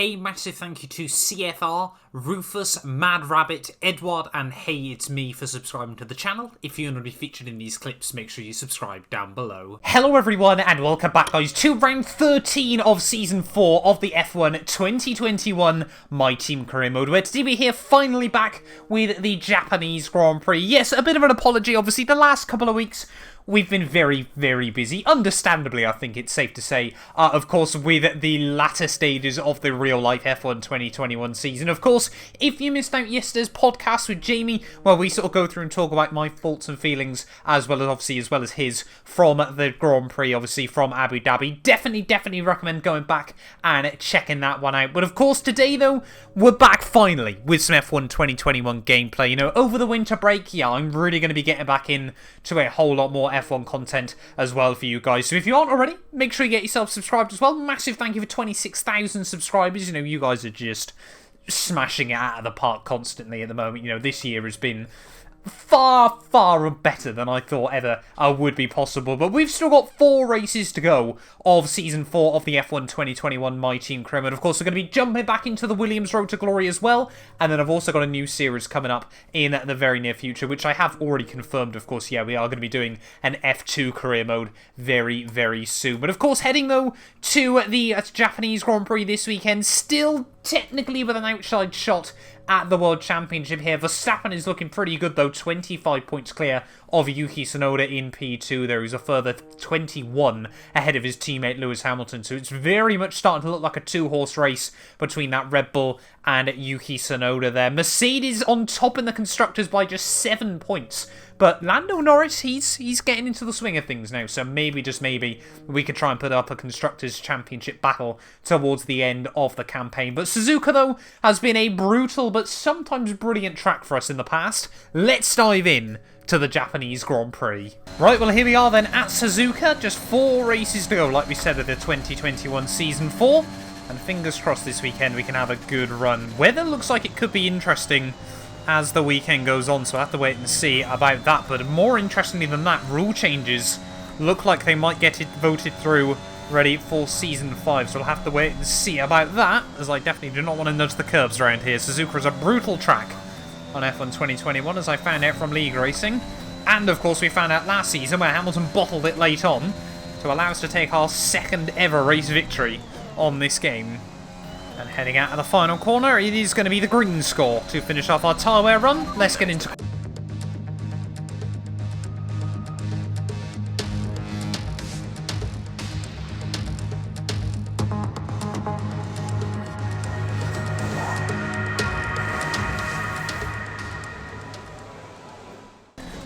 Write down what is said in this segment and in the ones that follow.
A massive thank you to CFR, Rufus, Mad Rabbit, Edward, and Hey It's Me for subscribing to the channel. If you want to be featured in these clips, make sure you subscribe down below. Hello everyone, and welcome back guys to round 13 of Season 4 of the F1 2021 My Team Career Mode, where today we're here finally back with the Japanese Grand Prix. Yes, a bit of an apology, obviously, the last couple of weeks we've been very, very busy. Understandably, I think it's safe to say. Of course, with the latter stages of the real-life F1 2021 season. Of course, if you missed out yesterday's podcast with Jamie, where we sort of go through and talk about my thoughts and feelings, as well as his, from the Grand Prix, obviously, from Abu Dhabi. Definitely recommend going back and checking that one out. But of course, today, though, we're back finally with some F1 2021 gameplay. You know, over the winter break, yeah, I'm really going to be getting back in to a whole lot more F1 content as well for you guys. So if you aren't already, make sure you get yourself subscribed as well. Massive thank you for 26,000 subscribers. You know, you guys are just smashing it out of the park constantly at the moment. You know, this year has been far better than I thought ever would be possible. But we've still got 4 races to go of Season 4 of the F1 2021 My Team Career Mode. Of course, we're going to be jumping back into the Williams Road to Glory as well. And then I've also got a new series coming up in the very near future, which I have already confirmed. Of course, yeah, we are going to be doing an F2 Career Mode very soon. But of course, heading though to the Japanese Grand Prix this weekend, still technically with an outside shot at the World Championship here. Verstappen is looking pretty good though, 25 points clear of Yuki Tsunoda in P2. There is a further 21 ahead of his teammate Lewis Hamilton, so it's very much starting to look like a 2-horse race between that Red Bull and Yuki Tsunoda there. Mercedes on top in the Constructors by just 7 points. But Lando Norris, he's getting into the swing of things now, so maybe, just maybe, we could try and put up a Constructors' Championship battle towards the end of the campaign. But Suzuka, though, has been a brutal but sometimes brilliant track for us in the past. Let's dive in to the Japanese Grand Prix. Right, well, here we are then at Suzuka. Just 4 races to go, like we said, of the 2021 Season 4. And fingers crossed this weekend we can have a good run. Weather looks like it could be interesting as the weekend goes on, so I'll have to wait and see about that. But more interestingly than that, rule changes look like they might get it voted through ready for Season 5, so I'll have to wait and see about that, as I definitely do not want to nudge the curbs around here. Suzuka is a brutal track on F1 2021, as I found out from League Racing, and of course we found out last season where Hamilton bottled it late on to allow us to take our 2nd ever race victory on this game. And heading out of the final corner, it is going to be the green score to finish off our tyre wear run. Let's get into...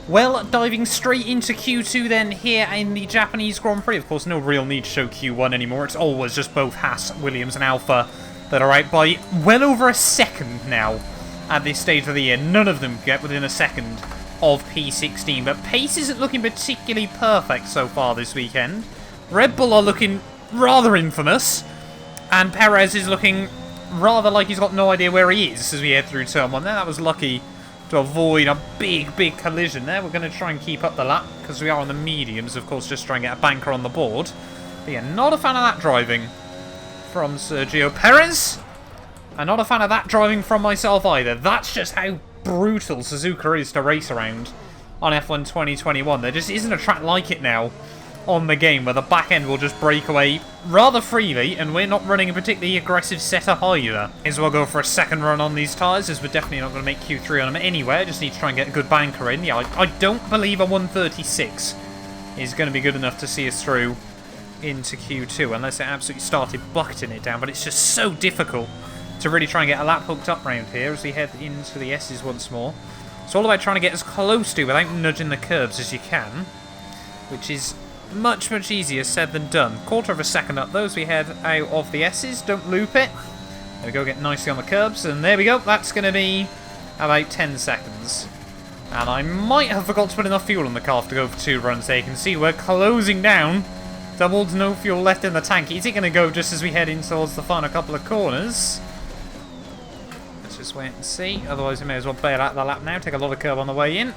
Well, diving straight into Q2 then here in the Japanese Grand Prix. Of course, no real need to show Q1 anymore. It's always just both Haas, Williams and Alpha that are out by well over a second now at this stage of the year. None of them get within a second of P16, but pace isn't looking particularly perfect so far this weekend. Red Bull are looking rather infamous, and Perez is looking rather like he's got no idea where he is as we head through turn 1 there. That was lucky to avoid a big collision there. We're going to try and keep up the lap because we are on the mediums, of course, just try and get a banker on the board. But yeah, not a fan of that driving from Sergio Perez. I'm not a fan of that driving from myself either. That's just how brutal Suzuka is to race around on F1 2021. There just isn't a track like it now on the game where the back end will just break away rather freely, and we're not running a particularly aggressive setup either. May as well go for a 2nd run on these tyres, as we're definitely not going to make Q3 on them anyway. I just need to try and get a good banker in. Yeah, I don't believe a 136 is going to be good enough to see us through into Q2, unless it absolutely started bucketing it down. But it's just so difficult to really try and get a lap hooked up round here as we head into the S's once more. It's all about trying to get as close to without nudging the curbs as you can, which is much easier said than done. 1/4 of a second up though as we head out of the S's. Don't loop it. There we go, get nicely on the curbs, and there we go. That's going to be about 10 seconds. And I might have forgot to put enough fuel in the car to go for 2 runs there. You can see we're closing down towards no fuel left in the tank. Is it going to go just as we head in towards the final couple of corners? Let's just wait and see. Otherwise we may as well bail out the lap now. Take a lot of curb on the way in.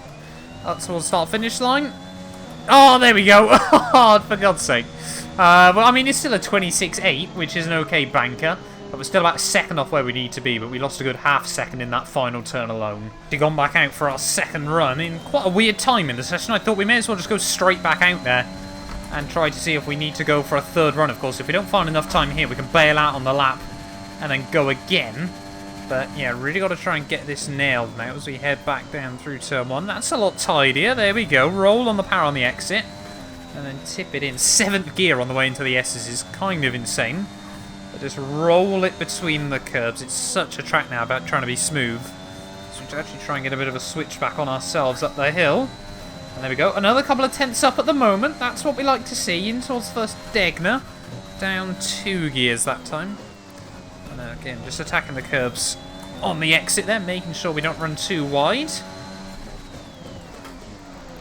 Up towards the start-finish line. Oh, there we go. Oh, for God's sake. Well, I mean, it's still a 26.8, which is an okay banker. But we're still about a second off where we need to be, but we lost a good half second in that final turn alone. We've gone back out for our second run in quite a weird time in the session. I thought we may as well just go straight back out there and try to see if we need to go for a third run. Of course, if we don't find enough time here, we can bail out on the lap and then go again. But yeah, really got to try and get this nailed now as we head back down through turn 1. That's a lot tidier. There we go. Roll on the power on the exit. And then tip it in. 7th gear on the way into the S's is kind of insane. But just roll it between the curbs. It's such a track now about trying to be smooth. So we should actually try and get a bit of a switch back on ourselves up the hill. And there we go. Another couple of tenths up at the moment. That's what we like to see. In towards first Degner. Down 2 gears that time. And then again, just attacking the curbs on the exit there. Making sure we don't run too wide.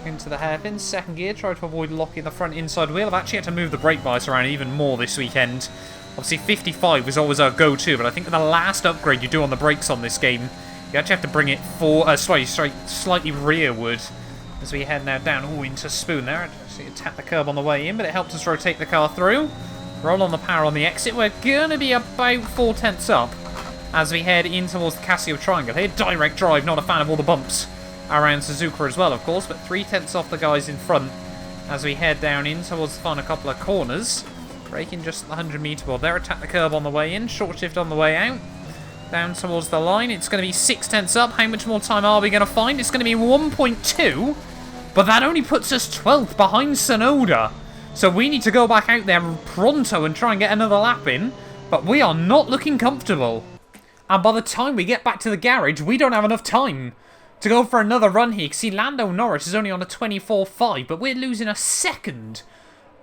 Into the hairpin, 2nd gear, try to avoid locking the front inside wheel. I've actually had to move the brake bias around even more this weekend. Obviously 55 was always our go-to, but I think with the last upgrade you do on the brakes on this game, you actually have to bring it slightly rearward as we head now down into Spoon there. Actually tap the curb on the way in, but it helps us rotate the car through. Roll on the power on the exit. We're going to be about 4 tenths up as we head in towards the Casio Triangle here. Direct drive, not a fan of all the bumps around Suzuka as well, of course, but 3 tenths off the guys in front as we head down in towards the final couple of corners. Braking just at the 100 metre board there. Attack the curb on the way in, short shift on the way out. Down towards the line. It's going to be 6 tenths up. How much more time are we going to find? It's going to be 1.2, but that only puts us 12th behind Sonoda. So we need to go back out there pronto and try and get another lap in, but we are not looking comfortable. And by the time we get back to the garage, we don't have enough time to go for another run here. You can see Lando Norris is only on a 24.5, but we're losing a second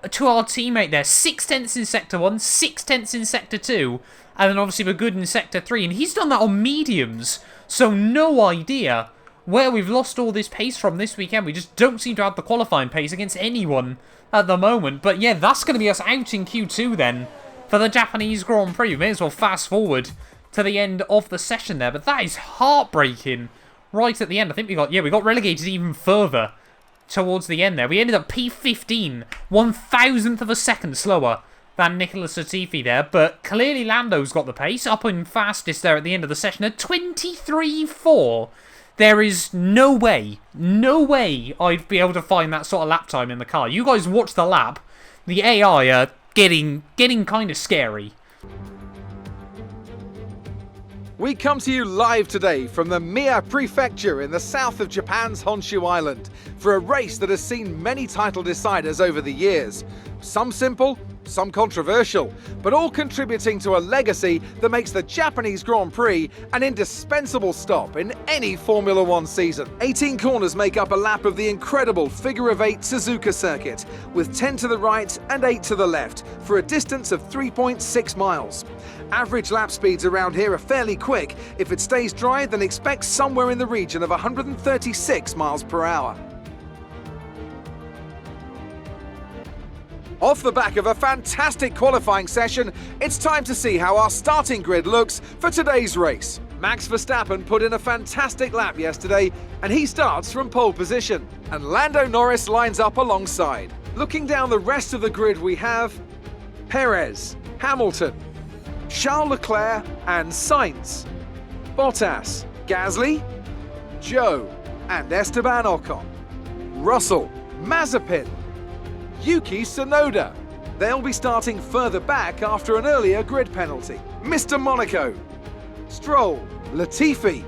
to our teammate there. 6 tenths in Sector 1, 6 tenths in Sector 2, and then obviously we're good in Sector 3, and he's done that on mediums, so no idea where we've lost all this pace from this weekend. We just don't seem to have the qualifying pace against anyone at the moment, but yeah, that's going to be us out in Q2 then for the Japanese Grand Prix. We may as well fast forward to the end of the session there, but that is heartbreaking. Right at the end, I think we got relegated even further towards the end there. We ended up P15, 1,000th of a second slower than Nicholas Latifi there, but clearly Lando's got the pace, up in fastest there at the end of the session at 23.4. There is no way I'd be able to find that sort of lap time in the car. You guys watch the lap. The AI are getting kind of scary. We come to you live today from the Mie Prefecture in the south of Japan's Honshu Island for a race that has seen many title deciders over the years. Some simple, some controversial, but all contributing to a legacy that makes the Japanese Grand Prix an indispensable stop in any Formula One season. 18 corners make up a lap of the incredible figure-of-8 Suzuka circuit, with 10 to the right and 8 to the left, for a distance of 3.6 miles. Average lap speeds around here are fairly quick. If it stays dry, then expect somewhere in the region of 136 miles per hour. Off the back of a fantastic qualifying session, it's time to see how our starting grid looks for today's race. Max Verstappen put in a fantastic lap yesterday, and he starts from pole position. And Lando Norris lines up alongside. Looking down the rest of the grid, we have Perez, Hamilton, Charles Leclerc and Sainz, Bottas, Gasly, Zhou and Esteban Ocon, Russell, Mazepin, Yuki Tsunoda. They'll be starting further back after an earlier grid penalty. Mr. Monaco, Stroll, Latifi,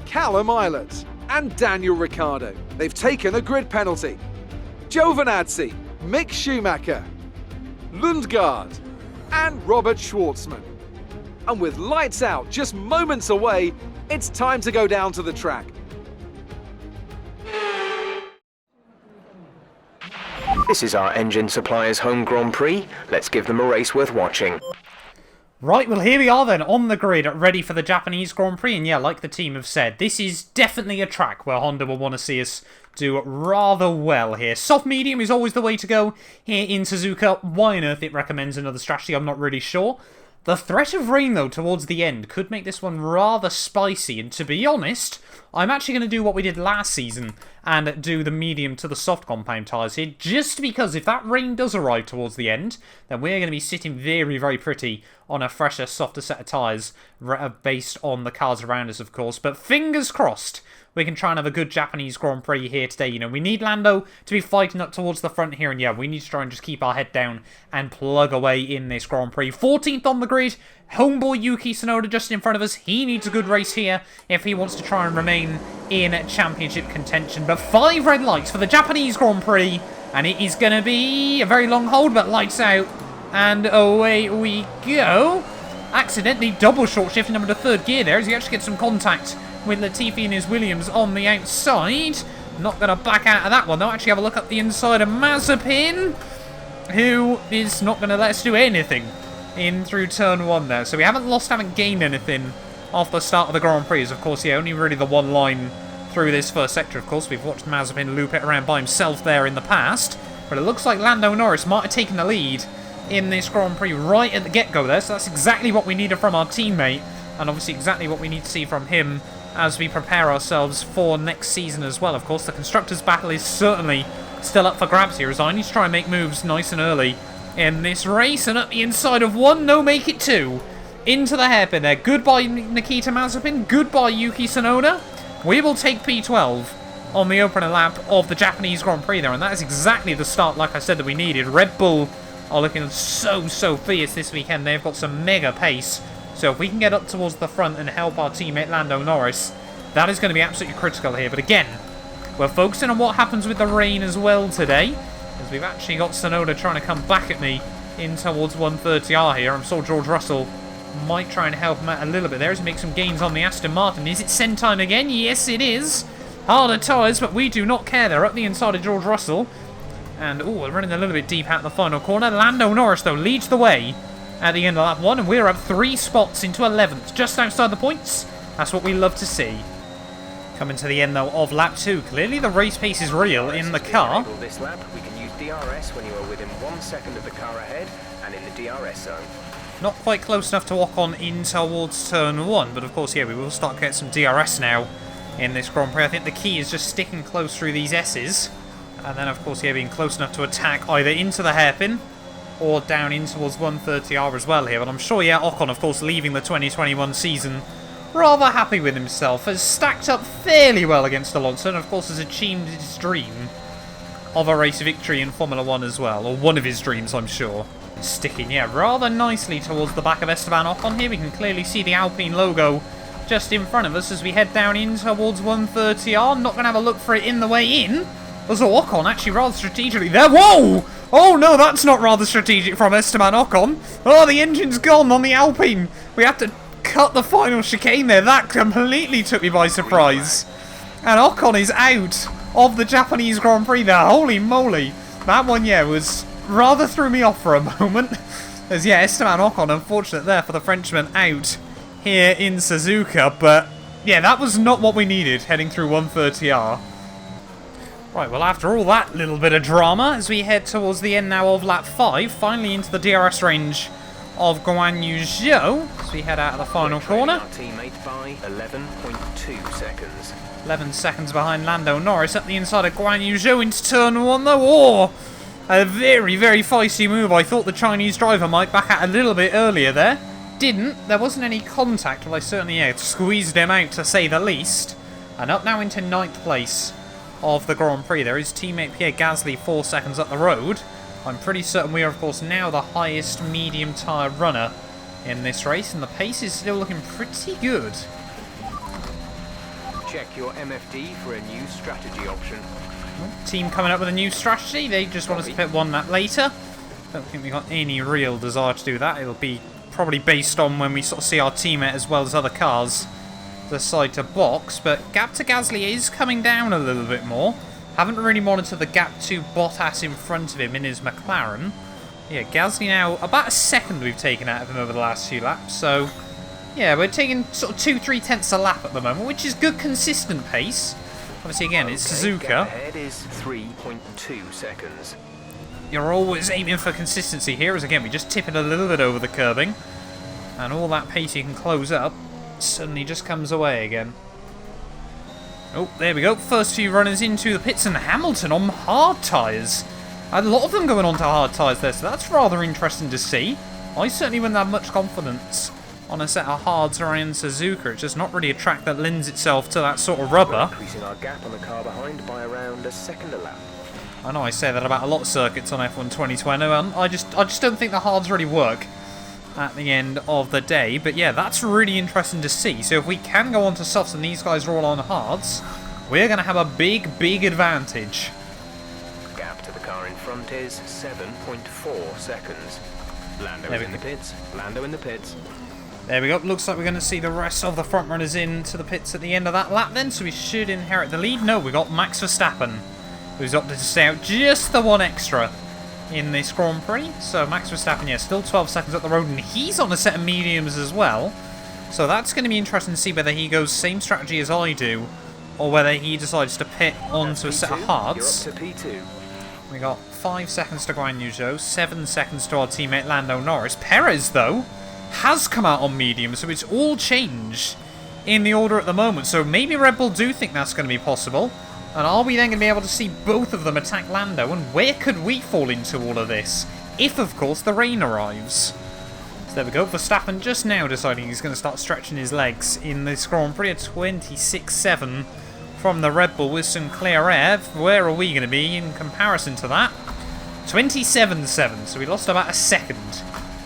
Callum Ilott and Daniel Ricciardo. They've taken a grid penalty. Giovinazzi, Mick Schumacher, Lundgaard and Robert Schwartzman. And with lights out just moments away, it's time to go down to the track. This is our engine supplier's home Grand Prix. Let's give them a race worth watching. Right, well here we are then, on the grid, ready for the Japanese Grand Prix, and yeah, like the team have said, this is definitely a track where Honda will want to see us do rather well here. Soft-medium is always the way to go here in Suzuka. Why on earth it recommends another strategy, I'm not really sure. The threat of rain, though, towards the end could make this one rather spicy, and to be honest, I'm actually going to do what we did last season and do the medium to the soft compound tyres here, just because if that rain does arrive towards the end, then we're going to be sitting very, very pretty on a fresher, softer set of tyres based on the cars around us, of course. But fingers crossed, we can try and have a good Japanese Grand Prix here today. You know, we need Lando to be fighting up towards the front here, and yeah, we need to try and just keep our head down and plug away in this Grand Prix. 14th on the grid, homeboy Yuki Tsunoda just in front of us. He needs a good race here if he wants to try and remain in championship contention. But 5 red lights for the Japanese Grand Prix, and it is going to be a very long hold, but lights out, and away we go. Accidentally double short shifting number to 3rd gear there as he actually gets some contact with Latifi and his Williams on the outside. Not going to back out of that one though. Actually have a look up the inside of Mazepin, who is not going to let us do anything in through turn 1 there. So we haven't lost, haven't gained anything off the start of the Grand Prix. Of course, yeah, only really the one line through this first sector. Of course, we've watched Mazepin loop it around by himself there in the past. But it looks like Lando Norris might have taken the lead in this Grand Prix right at the get-go there. So that's exactly what we needed from our teammate. And obviously exactly what we need to see from him as we prepare ourselves for next season as well. Of course, the Constructors' Battle is certainly still up for grabs here, as I need to try and make moves nice and early in this race. And at the inside of 1, no, make it 2. Into the hairpin there. Goodbye, Nikita Mazepin. Goodbye, Yuki Tsunoda. We will take P12 on the opening lap of the Japanese Grand Prix there. And that is exactly the start, like I said, that we needed. Red Bull are looking so fierce this weekend. They've got some mega pace. So if we can get up towards the front and help our teammate Lando Norris, that is going to be absolutely critical here. But again, we're focusing on what happens with the rain as well today, as we've actually got Tsunoda trying to come back at me in towards 130R here. I'm sure George Russell might try and help him out a little bit there as he makes some gains on the Aston Martin. Is it send time again? Yes, it is. Harder tyres, but we do not care. They're up the inside of George Russell. And, oh, we're running a little bit deep out the final corner. Lando Norris, though, leads the way at the end of lap 1, and we're up 3 spots into 11th, just outside the points. That's what we love to see. Coming to the end, though, of lap 2. Clearly the race pace is real in the car. This lap, we can use DRS when you are within 1 second of the car ahead and in the DRS zone. Not quite close enough to walk on in towards turn 1, but of course, yeah, we will start to get some DRS now in this Grand Prix. I think the key is just sticking close through these S's, and then, of course, yeah, being close enough to attack either into the hairpin or down in towards 130R as well here. But I'm sure, yeah, Ocon, of course, leaving the 2021 season rather happy with himself, has stacked up fairly well against Alonso, and of course has achieved his dream of a race victory in Formula 1 as well, or one of his dreams, I'm sure. Sticking, yeah, rather nicely towards the back of Esteban Ocon here. We can clearly see the Alpine logo just in front of us as we head down in towards 130R. Not going to have a look for it in the way in. Was Ocon actually rather strategically there? Whoa! Oh no, that's not rather strategic from Esteban Ocon. Oh, the engine's gone on the Alpine. We have to cut the final chicane there. That completely took me by surprise. And Ocon is out of the Japanese Grand Prix there. Holy moly. That one, yeah, was rather threw me off for a moment. As, yeah, Esteban Ocon, unfortunate there for the Frenchman, out here in Suzuka. But, yeah, that was not what we needed heading through 130R. Right, well, after all that little bit of drama, as we head towards the end now of lap 5, finally into the DRS range of Guan Yu Zhou, as we head out of the final corner. Our teammate by 11.2 seconds. 11 seconds behind Lando Norris up the inside of Guan Yu Zhou into turn 1, though. Oh, a very feisty move. I thought the Chinese driver might back out a little bit earlier there. Didn't. There wasn't any contact, but I certainly, yeah, squeezed him out, to say the least. And up now into 9th place of the Grand Prix. There is teammate Pierre Gasly 4 seconds up the road. I'm pretty certain we are, of course, now the highest medium tyre runner in this race, and the pace is still looking pretty good. Check your MFD for a new strategy option. Team coming up with a new strategy. They just want us to pit 1 lap later. Don't think we've got any real desire to do that. It'll be probably based on when we sort of see our teammate as well as other cars decide to box, but gap to Gasly is coming down a little bit more. Haven't really monitored the gap to Bottas in front of him in his McLaren. Yeah, Gasly now about a second we've taken out of him over the last few laps, so yeah, we're taking sort of 2-3 tenths a lap at the moment, which is good consistent pace. Obviously, again, it's Suzuka. Ahead is 3.2 seconds. You're always aiming for consistency here, as again we just tip it a little bit over the curbing, and all that pace you can close up suddenly just comes away again. Oh, there we go. First few runners into the pits, and Hamilton on hard tyres. A lot of them going onto hard tyres there, so that's rather interesting to see. I certainly wouldn't have much confidence on a set of hards around Suzuka. It's just not really a track that lends itself to that sort of rubber. Increasing our gap on the car behind by around a second a lap. I know I say that about a lot of circuits on F1 2020. I just don't think the hards really work at the end of the day. But yeah, that's really interesting to see. So if we can go on to softs and these guys are all on hards, we're going to have a big, big advantage. Gap to the car in front is 7.4 seconds. Lando is in the pits. Lando in the pits. There we go. Looks like we're going to see the rest of the front runners into the pits at the end of that lap then. So we should inherit the lead. No, we got Max Verstappen, who's opted to stay out just the one extra in this Grand Prix. So Max Verstappen, yeah, still 12 seconds up the road, and he's on a set of mediums as well. So that's going to be interesting to see whether he goes same strategy as I do, or whether he decides to pit onto a set of hards. You're up to P2. We got 5 seconds to Guan Yu Zhou, 7 seconds to our teammate Lando Norris. Perez, though, has come out on medium, so it's all changed in the order at the moment. So maybe Red Bull do think that's going to be possible. And are we then going to be able to see both of them attack Lando? And where could we fall into all of this? If, of course, the rain arrives. So there we go. Verstappen just now deciding he's going to start stretching his legs in this Grand Prix at 26.7 from the Red Bull with some clear air. Where are we going to be in comparison to that? 27.7. So we lost about a second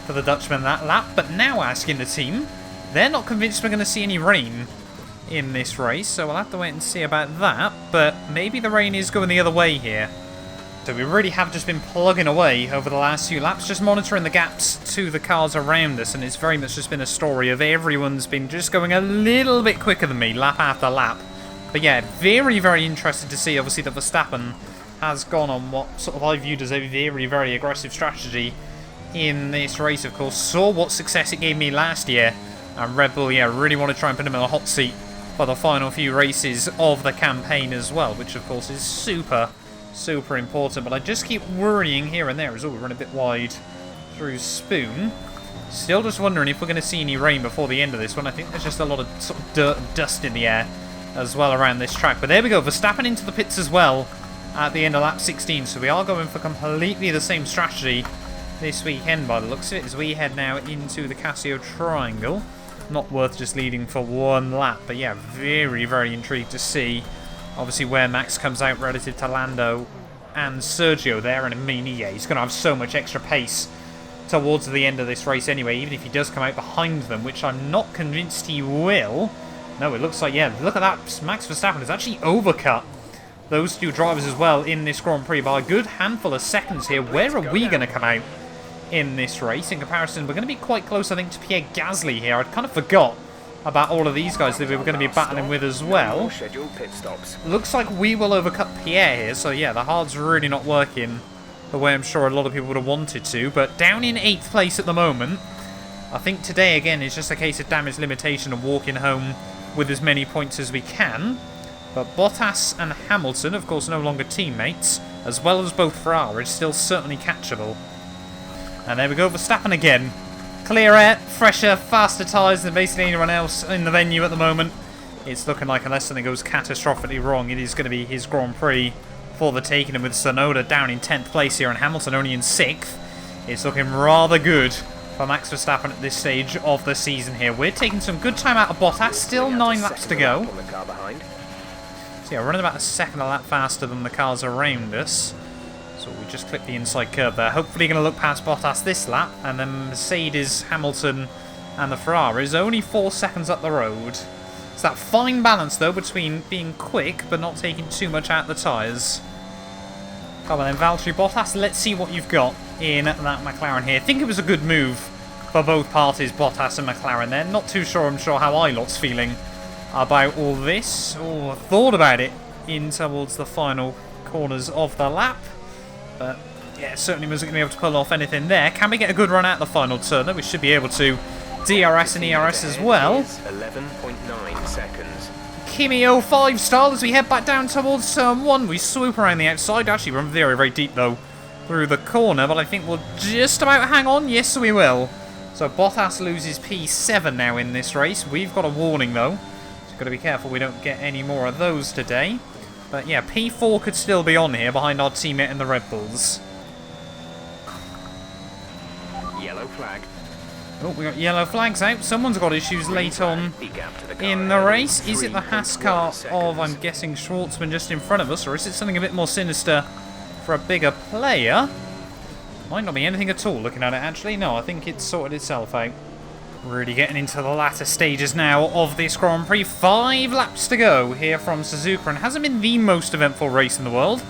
for the Dutchman that lap. But now asking the team, they're not convinced we're going to see any rain in this race, so we'll have to wait and see about that, but maybe the rain is going the other way here. So we really have just been plugging away over the last few laps, just monitoring the gaps to the cars around us, and it's very much just been a story of everyone's been just going a little bit quicker than me, lap after lap. But yeah, very, very interested to see, obviously, that Verstappen has gone on what sort of I viewed as a very, very aggressive strategy in this race, of course. Saw what success it gave me last year, and Red Bull, yeah, really want to try and put him in a hot seat for the final few races of the campaign as well, which of course is super, super important. But I just keep worrying here and there as well. We run a bit wide through Spoon. Still just wondering if we're going to see any rain before the end of this one. I think there's just a lot of sort of dirt and dust in the air as well around this track. But there we go, Verstappen into the pits as well at the end of lap 16. So we are going for completely the same strategy this weekend by the looks of it, as we head now into the Casio Triangle. Not worth just leading for one lap, but yeah, very, very intrigued to see obviously where Max comes out relative to Lando and Sergio there. And I mean, yeah, he's going to have so much extra pace towards the end of this race anyway, even if he does come out behind them, which I'm not convinced he will. No, it looks like, yeah, look at that, Max Verstappen has actually overcut those two drivers as well in this Grand Prix by a good handful of seconds here. Where are we going to come out in this race? In comparison, we're going to be quite close, I think, to Pierre Gasly here. I'd kind of forgot about all of these guys that we were going to be battling with as well. Looks like we will overcut Pierre here, so yeah, the hard's really not working the way I'm sure a lot of people would have wanted to. But down in 8th place at the moment. I think today, again, is just a case of damage limitation and walking home with as many points as we can. But Bottas and Hamilton, of course, no longer teammates, as well as both Ferrari, still certainly catchable. And there we go, Verstappen again. Clear air, fresher, faster tyres than basically anyone else in the venue at the moment. It's looking like unless something goes catastrophically wrong, it is going to be his Grand Prix for the taking. And with Tsunoda down in 10th place here and Hamilton only in 6th, it's looking rather good for Max Verstappen at this stage of the season here. We're taking some good time out of Bottas, still 9 laps to go. So yeah, running about a second a lap faster than the cars around us. So we just clipped the inside curve there. Hopefully going to look past Bottas this lap. And then Mercedes, Hamilton and the Ferraris only 4 seconds up the road. It's that fine balance though between being quick but not taking too much out of the tyres. Come on then, Valtteri Bottas, let's see what you've got in that McLaren here. I think it was a good move for both parties, Bottas and McLaren there. Not too sure, I'm sure, how Ilot's feeling about all this. Or thought about it in towards the final corners of the lap. But yeah, certainly wasn't going to be able to pull off anything there. Can we get a good run out the final turn? We should be able to. DRS and ERS as well. 11.9 seconds. Kimi 05 style as we head back down towards turn 1. We swoop around the outside. Actually, we're very, very deep though through the corner, but I think we'll just about hang on. Yes, we will. So Bottas loses P7 now in this race. We've got a warning though. So Got to be careful we don't get any more of those today. But yeah, P4 could still be on here behind our teammate in the Red Bulls. Yellow flag. Oh, we got yellow flags out. Someone's got issues late on in the race. Is it the Haas car of, I'm guessing, Schwartzman just in front of us? Or is it something a bit more sinister for a bigger player? Might not be anything at all looking at it, actually. No, I think it's sorted itself out. Really getting into the latter stages now of this Grand Prix. 5 laps to go here from Suzuka. And it hasn't been the most eventful race in the world.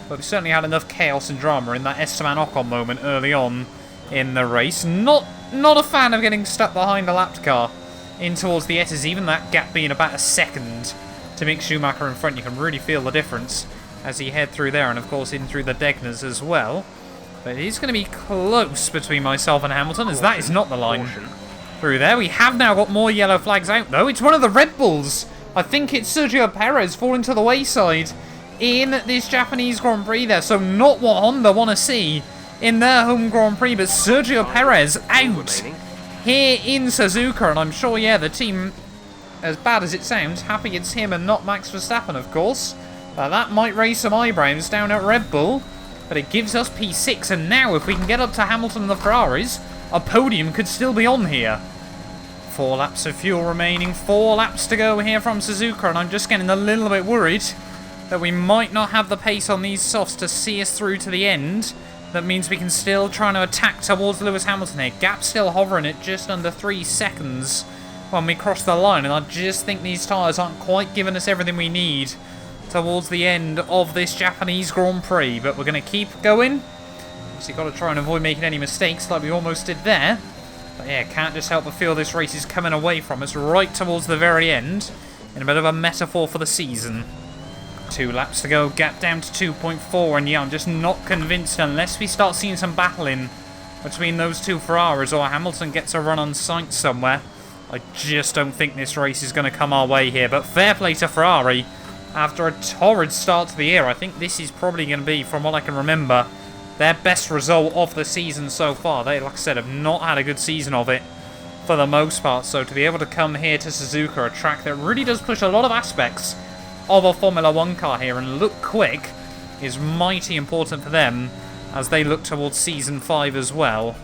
But we certainly had enough chaos and drama in that Esteban Ocon moment early on in the race. Not a fan of getting stuck behind a lapped car in towards the S's, even that gap being about a second to Mick Schumacher in front. You can really feel the difference as he head through there, and of course in through the Degners as well. But it is going to be close between myself and Hamilton, as that is not the line through there. We have now got more yellow flags out though. It's one of the Red Bulls. I think it's Sergio Perez falling to the wayside in this Japanese Grand Prix there, so not what Honda want to see in their home Grand Prix, but Sergio Perez out here in Suzuka, and I'm sure, yeah, the team, as bad as it sounds, happy it's him and not Max Verstappen, of course. That might raise some eyebrows down at Red Bull, but it gives us P6, and now if we can get up to Hamilton and the Ferraris, a podium could still be on here. 4 laps of fuel remaining, 4 laps to go here from Suzuka, and I'm just getting a little bit worried that we might not have the pace on these softs to see us through to the end. That means we can still try to attack towards Lewis Hamilton here. Gap still hovering at just under 3 seconds when we cross the line. And I just think these tyres aren't quite giving us everything we need towards the end of this Japanese Grand Prix. But we're going to keep going. So you've got to try and avoid making any mistakes like we almost did there. But yeah, can't just help but feel this race is coming away from us right towards the very end. In a bit of a metaphor for the season. 2 laps to go, gap down to 2.4, and yeah, I'm just not convinced unless we start seeing some battling between those 2 Ferraris or Hamilton gets a run on sight somewhere. I just don't think this race is going to come our way here, but fair play to Ferrari. After a torrid start to the year, I think this is probably going to be, from what I can remember, their best result of the season so far. They, like I said, have not had a good season of it for the most part, so to be able to come here to Suzuka, a track that really does push a lot of aspects of a Formula 1 car here and look quick is mighty important for them as they look towards Season 5 as well.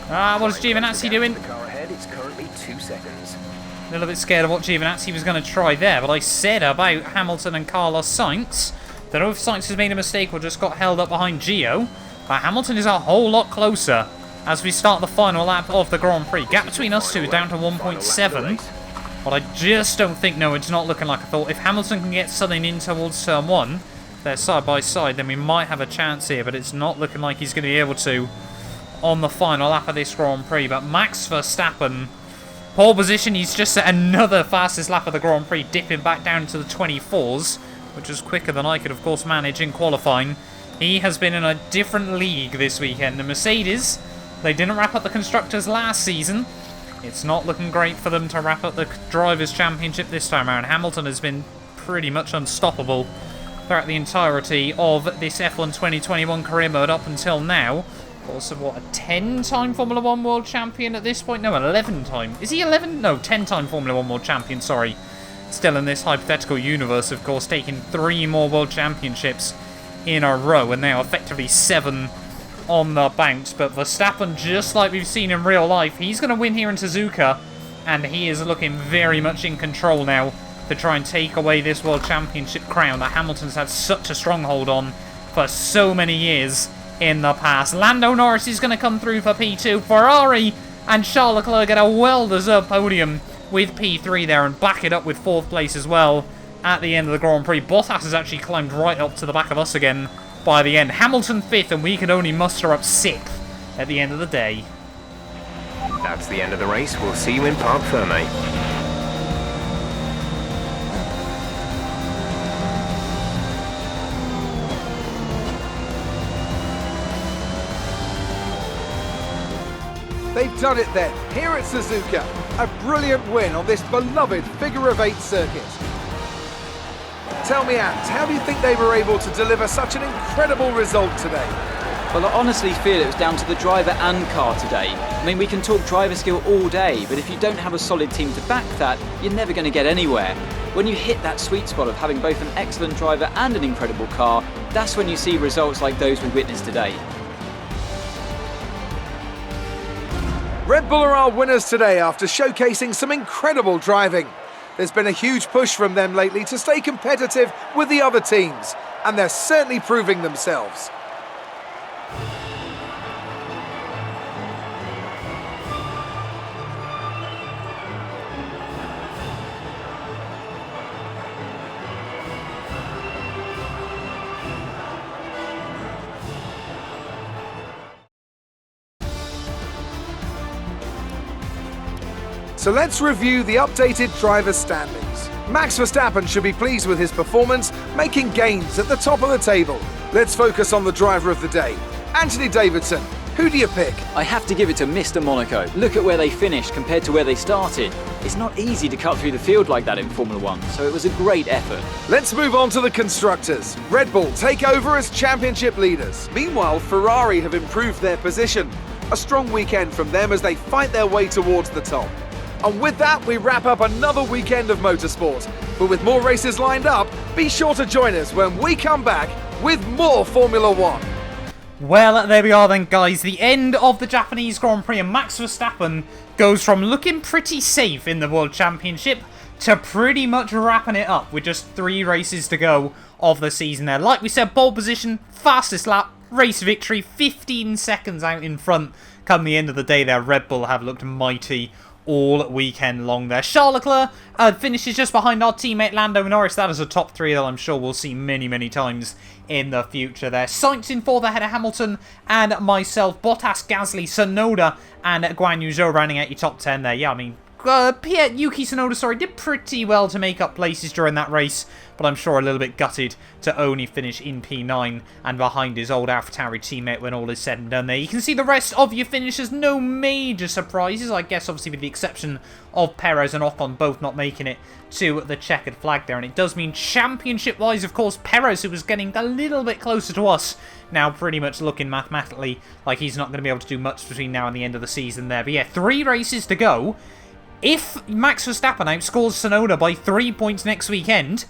What is Giovinazzi doing? The car ahead, it's currently 2 seconds. A little bit scared of what Giovinazzi was going to try there, but I said about Hamilton and Carlos Sainz. Don't know if Sainz has made a mistake or just got held up behind Gio, but Hamilton is a whole lot closer as we start the final lap of the Grand Prix. Gap between us two down to 1.7. But I just don't think, no, it's not looking like I thought. If Hamilton can get something in towards turn 1, they're side by side, then we might have a chance here, but it's not looking like he's going to be able to on the final lap of this Grand Prix. But Max Verstappen, pole position, he's just at another fastest lap of the Grand Prix, dipping back down to the 24s, which was quicker than I could, of course, manage in qualifying. He has been in a different league this weekend. The Mercedes, they didn't wrap up the Constructors last season. It's not looking great for them to wrap up the Drivers' Championship this time around. Hamilton has been pretty much unstoppable throughout the entirety of this F1 2021 career mode up until now. Also, what, a 10-time Formula 1 World Champion at this point? No, 11-time. Is he 11? No, 10-time Formula 1 World Champion, sorry. Still in this hypothetical universe, of course, taking 3 more World Championships in a row, and now effectively 7 on the bounce. But Verstappen, just like we've seen in real life, he's going to win here in Suzuka, and he is looking very much in control now to try and take away this World Championship crown that Hamilton's had such a stronghold on for so many years in the past. Lando Norris is going to come through for P2. Ferrari and Charles Leclerc get a well-deserved podium with P3 there and back it up with 4th place as well at the end of the Grand Prix. Bottas has actually climbed right up to the back of us again by the end. Hamilton 5th, and we can only muster up 6th at the end of the day. That's the end of the race. We'll see you in Parc Fermé. They've done it then, here at Suzuka. A brilliant win on this beloved figure-of-8 circuit. Tell me, Ant, how do you think they were able to deliver such an incredible result today? Well, I honestly feel it was down to the driver and car today. I mean, we can talk driver skill all day, but if you don't have a solid team to back that, you're never going to get anywhere. When you hit that sweet spot of having both an excellent driver and an incredible car, that's when you see results like those we witnessed today. Red Bull are our winners today after showcasing some incredible driving. There's been a huge push from them lately to stay competitive with the other teams, and they're certainly proving themselves. So let's review the updated driver standings. Max Verstappen should be pleased with his performance, making gains at the top of the table. Let's focus on the driver of the day. Anthony Davidson, who do you pick? I have to give it to Mr. Monaco. Look at where they finished compared to where they started. It's not easy to cut through the field like that in Formula 1, so it was a great effort. Let's move on to the constructors. Red Bull take over as championship leaders. Meanwhile, Ferrari have improved their position. A strong weekend from them as they fight their way towards the top. And with that, we wrap up another weekend of motorsport. But with more races lined up, be sure to join us when we come back with more Formula 1. Well, there we are then, guys. The end of the Japanese Grand Prix, and Max Verstappen goes from looking pretty safe in the World Championship to pretty much wrapping it up with just 3 races to go of the season there. Like we said, pole position, fastest lap, race victory, 15 seconds out in front. Come the end of the day there, Red Bull have looked mighty all weekend long there. Charles Leclerc finishes just behind our teammate Lando Norris. That is a top 3 that I'm sure we'll see many, many times in the future there. Sainz in 4th ahead of Hamilton and myself. Bottas, Gasly, Tsunoda and Guan Yu Zhou rounding out your top 10 there. Yeah, I mean, Yuki Tsunoda, did pretty well to make up places during that race, but I'm sure a little bit gutted to only finish in P9 and behind his old AlphaTauri teammate when all is said and done there. You can see the rest of your finishers, no major surprises, I guess, obviously with the exception of Perez and Ocon both not making it to the checkered flag there. And it does mean championship-wise, of course, Perez, who was getting a little bit closer to us, now pretty much looking mathematically like he's not going to be able to do much between now and the end of the season there. But yeah, 3 races to go. If Max Verstappen outscores Tsunoda by 3 points next weekend,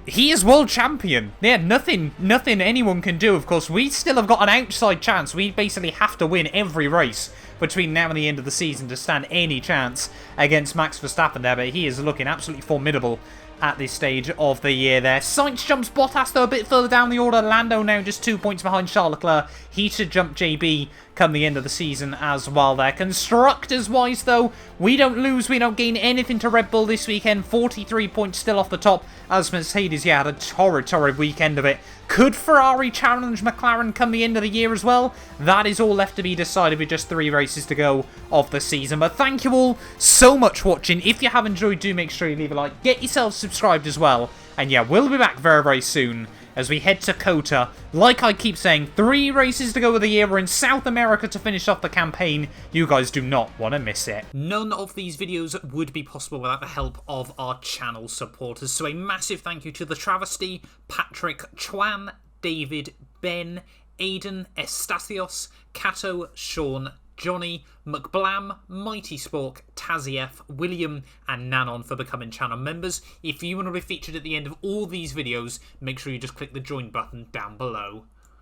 he is world champion. Yeah, nothing anyone can do. Of course, we still have got an outside chance. We basically have to win every race between now and the end of the season to stand any chance against Max Verstappen there. But he is looking absolutely formidable at this stage of the year there. Sainz jumps Bottas, though, a bit further down the order. Lando now just 2 points behind Charles Leclerc. He should jump JB come the end of the season as well there. Constructors-wise, though, we don't lose, we don't gain anything to Red Bull this weekend. 43 points still off the top, as Mercedes, yeah, had a torrid weekend of it. Could Ferrari challenge McLaren come the end of the year as well? That is all left to be decided with just 3 races to go of the season. But thank you all so much for watching. If you have enjoyed, do make sure you leave a like. Get yourself subscribed as well. And yeah, we'll be back very, very soon as we head to COTA. Like I keep saying, 3 races to go of the year. We're in South America to finish off the campaign. You guys do not want to miss it. None of these videos would be possible without the help of our channel supporters. So a massive thank you to The Travesty, Patrick, Chuan, David, Ben, Aidan, Estacios, Cato, Sean, Johnny, McBlam, Mighty Spork, Tazief, William, and Nanon for becoming channel members. If you want to be featured at the end of all these videos, make sure you just click the join button down below.